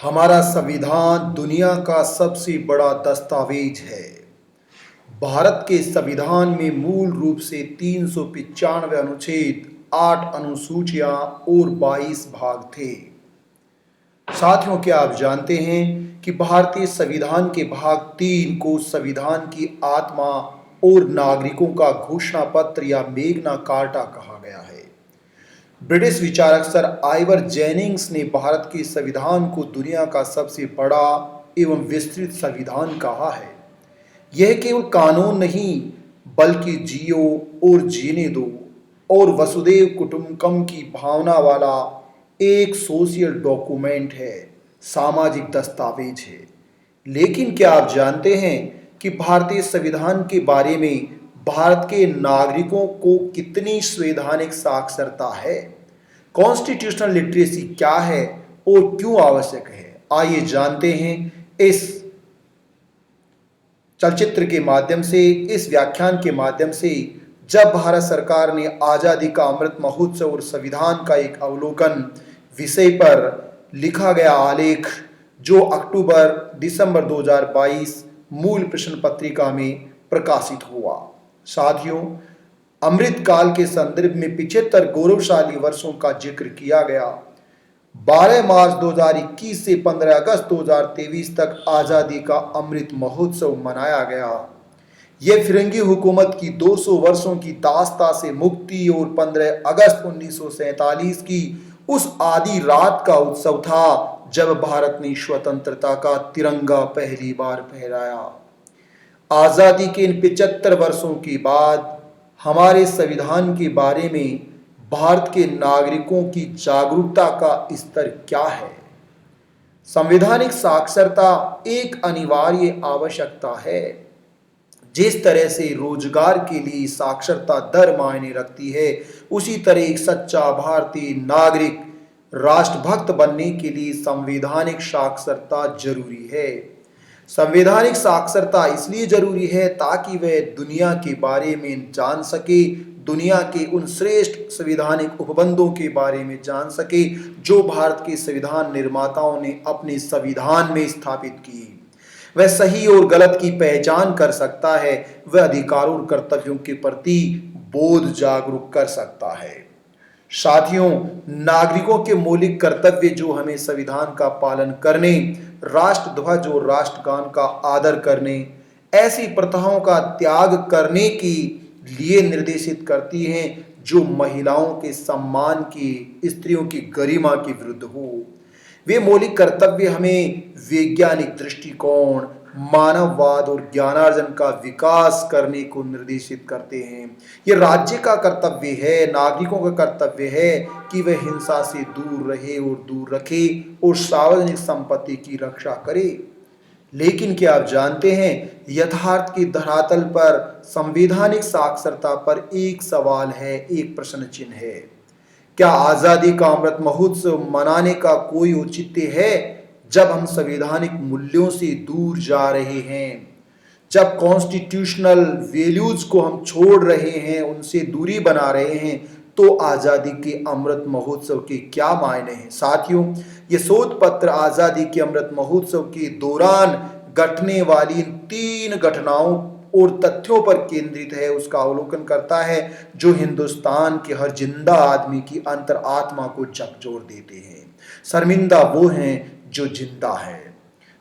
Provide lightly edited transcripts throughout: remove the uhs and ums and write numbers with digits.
हमारा संविधान दुनिया का सबसे बड़ा दस्तावेज है। भारत के संविधान में मूल रूप से 395 अनुच्छेद, 8 अनुसूचियां और 22 भाग थे। साथियों, क्या आप जानते हैं कि भारतीय संविधान के भाग 3 को संविधान की आत्मा और नागरिकों का घोषणा पत्र या मेग्ना कार्टा कहा गया है। ब्रिटिश विचारक सर आइवर जेनिंग्स ने भारत के संविधान को दुनिया का सबसे बड़ा एवं विस्तृत संविधान कहा है। यह केवल कानून नहीं, बल्कि जियो और जीने दो और वसुधैव कुटुंबकम की भावना वाला एक सोशल डॉक्यूमेंट है, सामाजिक दस्तावेज है। लेकिन क्या आप जानते हैं कि भारतीय संविधान के बारे में भारत के नागरिकों को कितनी संवैधानिक साक्षरता है? कॉन्स्टिट्यूशनल लिटरेसी क्या है और क्यों आवश्यक है? आइए जानते हैं इस चलचित्र के माध्यम से, इस व्याख्यान के माध्यम से। जब भारत सरकार ने आज़ादी का अमृत महोत्सव और संविधान का एक अवलोकन विषय पर लिखा गया आलेख, जो दिसंबर 2022 मूल प्रश्न पत्रिका में प्रकाशित हुआ। साथियों, अमृत काल के संदर्भ में 75 गौरवशाली वर्षों का जिक्र किया गया। 12 मार्च 2021 से 15 अगस्त 2023 तक आज़ादी का अमृत महोत्सव मनाया गया। यह फिरंगी हुकूमत की 200 वर्षों की दास्ता से मुक्ति और 15 अगस्त 1947 की उस आधी रात का उत्सव था जब भारत ने स्वतंत्रता का तिरंगा पहली बार फहराया। आज़ादी के इन 75 वर्षों के बाद हमारे संविधान के बारे में भारत के नागरिकों की जागरूकता का स्तर क्या है? संवैधानिक साक्षरता एक अनिवार्य आवश्यकता है। जिस तरह से रोजगार के लिए साक्षरता दर मायने रखती है, उसी तरह एक सच्चा भारतीय नागरिक राष्ट्रभक्त बनने के लिए संवैधानिक साक्षरता जरूरी है। संवैधानिक साक्षरता इसलिए जरूरी है ताकि वह दुनिया के बारे में जान सके, दुनिया के उन श्रेष्ठ संवैधानिक उपबंधों के बारे में जान सके जो भारत के संविधान निर्माताओं ने अपने संविधान में स्थापित की। वह सही और गलत की पहचान कर सकता है, वह अधिकारों और कर्तव्यों के प्रति बोध जागरूक कर सकता है। साथियों, नागरिकों के मौलिक कर्तव्य जो हमें संविधान का पालन करने, राष्ट्रध्वज और राष्ट्रगान का आदर करने, ऐसी प्रथाओं का त्याग करने के लिए निर्देशित करती हैं जो महिलाओं के सम्मान की, स्त्रियों की गरिमा के विरुद्ध हो। वे मौलिक कर्तव्य हमें वैज्ञानिक दृष्टिकोण, मानववाद और ज्ञानार्जन का विकास करने को निर्देशित करते हैं। यह राज्य का कर्तव्य है, नागरिकों का कर्तव्य है कि वह हिंसा से दूर रहे और दूर रखे और सार्वजनिक संपत्ति की रक्षा करे। लेकिन क्या आप जानते हैं, यथार्थ की धरातल पर संवैधानिक साक्षरता पर एक सवाल है, एक प्रश्न चिन्ह है। क्या आज़ादी का अमृत महोत्सव मनाने का कोई औचित्य है जब हम संवैधानिक मूल्यों से दूर जा रहे हैं, जब कॉन्स्टिट्यूशनल वैल्यूज को हम छोड़ रहे हैं, उनसे दूरी बना रहे हैं, तो आज़ादी के अमृत महोत्सव के क्या मायने हैं? साथियों, ये शोध पत्र आज़ादी के अमृत महोत्सव के दौरान घटने वाली इन 3 घटनाओं और तथ्यों पर केंद्रित है, उसका अवलोकन करता है जो हिंदुस्तान के हर जिंदा आदमी की अंतरात्मा को झकझोर देते हैं। शर्मिंदा वो हैं जो जिंदा है।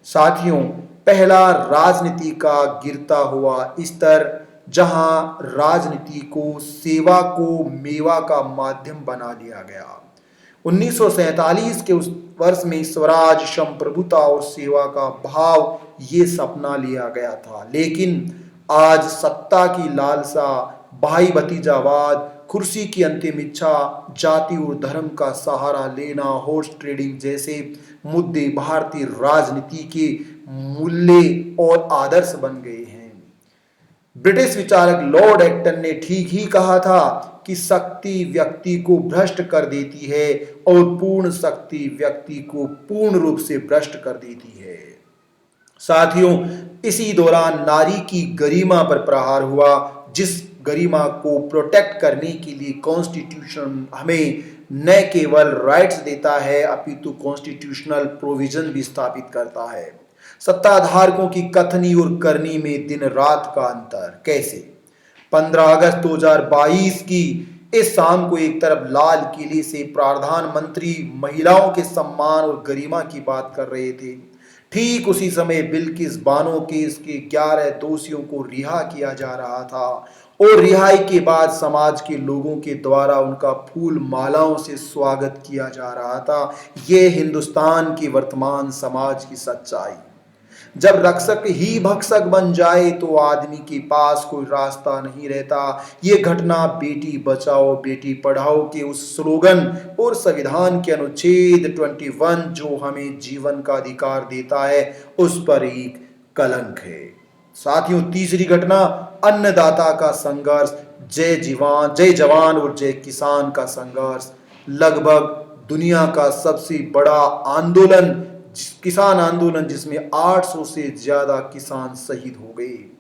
साथियों, पहला, राजनीति का गिरता हुआ स्तर, जहां राजनीति को सेवा को मेवा का माध्यम बना लिया गया। 1947 के उस वर्ष में स्वराज, संप्रभुता और सेवा का भाव ये सपना लिया गया था। लेकिन आज सत्ता की लालसा, भाई भतीजावाद, कुर्सी की अंतिम इच्छा, जाति और धर्म का सहारा लेना, हॉर्स ट्रेडिंग जैसे मुद्दे भारतीय राजनीति के मूल्य और आदर्श बन गए हैं। ब्रिटिश विचारक लॉर्ड एक्टन ने ठीक ही कहा था कि शक्ति व्यक्ति को भ्रष्ट कर देती है और पूर्ण शक्ति व्यक्ति को पूर्ण रूप से भ्रष्ट कर देती है। साथियों, इसी दौरान नारी की गरिमा पर प्रहार हुआ, जिस गरिमा को प्रोटेक्ट करने के लिए कॉन्स्टिट्यूशन हमें न केवल राइट्स देता है अपितु कॉन्स्टिट्यूशनल प्रोविजन भी स्थापित करता है। सत्ताधारकों की कथनी और करनी में दिन रात का अंतर कैसे? 15 अगस्त 2022 की इस शाम को एक तरफ लाल किले से प्रधानमंत्री महिलाओं के सम्मान और गरिमा की बात कर रहे थे, ठीक उसी समय बिल्किस बानो केस के 11 दोषियों को रिहा किया जा रहा था और रिहाई के बाद समाज के लोगों के द्वारा उनका फूल मालाओं से स्वागत किया जा रहा था। ये हिंदुस्तान की वर्तमान समाज की सच्चाई। जब रक्षक ही भक्षक बन जाए तो आदमी के पास कोई रास्ता नहीं रहता। ये घटना बेटी बचाओ बेटी पढ़ाओ के उस स्लोगन और संविधान के अनुच्छेद 21 जो हमें जीवन का अधिकार देता है उस पर एक कलंक है। साथियों, तीसरी घटना अन्नदाता का संघर्ष, जय जवान और जय किसान का संघर्ष। लगभग दुनिया का सबसे बड़ा आंदोलन, किसान आंदोलन, जिसमें 800 से ज्यादा किसान शहीद हो गए।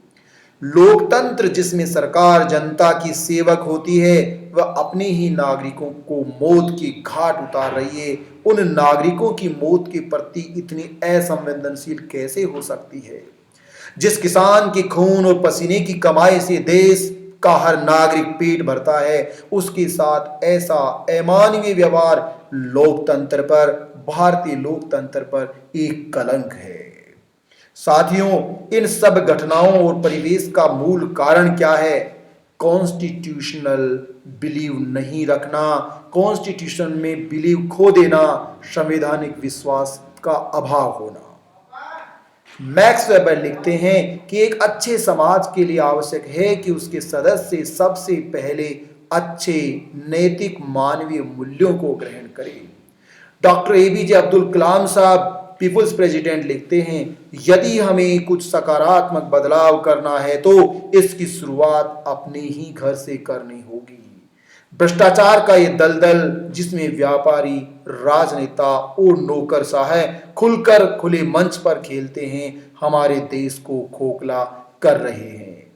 लोकतंत्र जिसमें सरकार जनता की सेवक होती है, वह अपने ही नागरिकों को मौत की घाट उतार रही है। उन नागरिकों की मौत के प्रति इतनी असंवेदनशील कैसे हो सकती है? जिस किसान के खून और पसीने की कमाई से देश का हर नागरिक पेट भरता है, उसके साथ ऐसा अमानवीय व्यवहार लोकतंत्र पर, भारतीय लोकतंत्र पर एक कलंक है। साथियों, इन सब घटनाओं और परिवेश का मूल कारण क्या है? कॉन्स्टिट्यूशनल बिलीव नहीं रखना, कॉन्स्टिट्यूशन में बिलीव खो देना, संवैधानिक विश्वास का अभाव होना। मैक्स वेबर लिखते हैं कि एक अच्छे समाज के लिए आवश्यक है कि उसके सदस्य सबसे पहले अच्छे नैतिक मानवीय मूल्यों को ग्रहण करें। डॉक्टर एपीजे अब्दुल कलाम साहब, पीपुल्स प्रेसिडेंट, लिखते हैं, यदि हमें कुछ सकारात्मक बदलाव करना है तो इसकी शुरुआत अपने ही घर से करनी होगी। भ्रष्टाचार का ये दलदल जिसमें व्यापारी, राजनेता और नौकरशाह खुलकर खुले मंच पर खेलते हैं, हमारे देश को खोखला कर रहे हैं।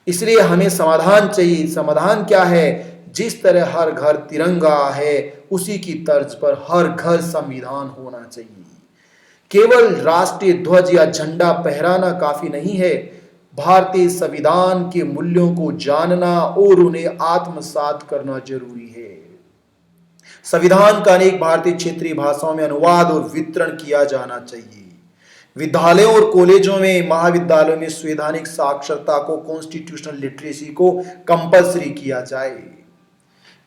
इसलिए हमें समाधान चाहिए। समाधान क्या है? जिस तरह हर घर तिरंगा है, उसी की तर्ज पर हर घर संविधान होना चाहिए। केवल राष्ट्रीय ध्वज या झंडा फहराना काफी नहीं है। भारतीय संविधान के मूल्यों को जानना और उन्हें आत्मसात करना जरूरी है। संविधान का अनेक भारतीय क्षेत्रीय भाषाओं में अनुवाद और वितरण किया जाना चाहिए। विद्यालयों और कॉलेजों में, महाविद्यालयों में संवैधानिक साक्षरता को, कॉन्स्टिट्यूशनल लिटरेसी को कंपलसरी किया जाए।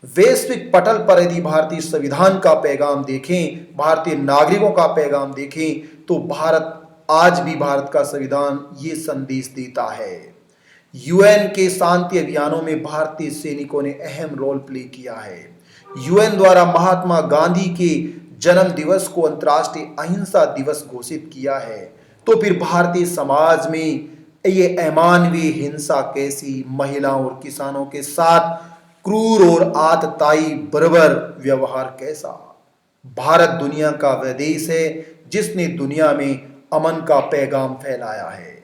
वैश्विक पटल पर यदि भारतीय संविधान का पैगाम देखें, भारतीय नागरिकों का पैगाम देखें, तो भारत आज भी, भारत का संविधान ये संदेश देता है। यूएन के शांति अभियानों में भारतीय सैनिकों ने अहम रोल प्ले किया है। यूएन द्वारा महात्मा गांधी के जन्म दिवस को अंतर्राष्ट्रीय अहिंसा दिवस घोषित किया है। तो फिर भारतीय समाज में ये अमानवीय हिंसा कैसी? महिलाओं और किसानों के साथ क्रूर और आतताई बर्बर व्यवहार कैसा? भारत दुनिया का वह देश है जिसने दुनिया में अमन का पैगाम फैलाया है।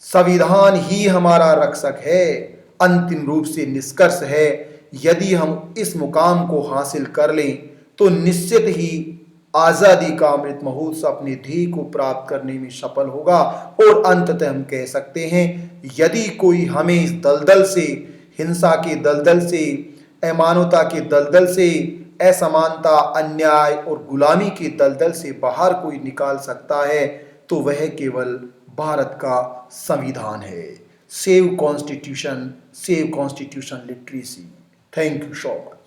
संविधान ही हमारा रक्षक है। अंतिम रूप से निष्कर्ष है, यदि हम इस मुकाम को हासिल कर लें तो निश्चित ही आजादी का अमृत महोत्सव अपने ध्येय को प्राप्त करने में सफल होगा। और अंततः हम कह सकते हैं, यदि कोई हमें इस दलदल से, हिंसा के दलदल से, अमानवता के दलदल से, असमानता, अन्याय और गुलामी के दलदल से बाहर कोई निकाल सकता है तो वह केवल भारत का संविधान है। Save constitution literacy. Thank you so much.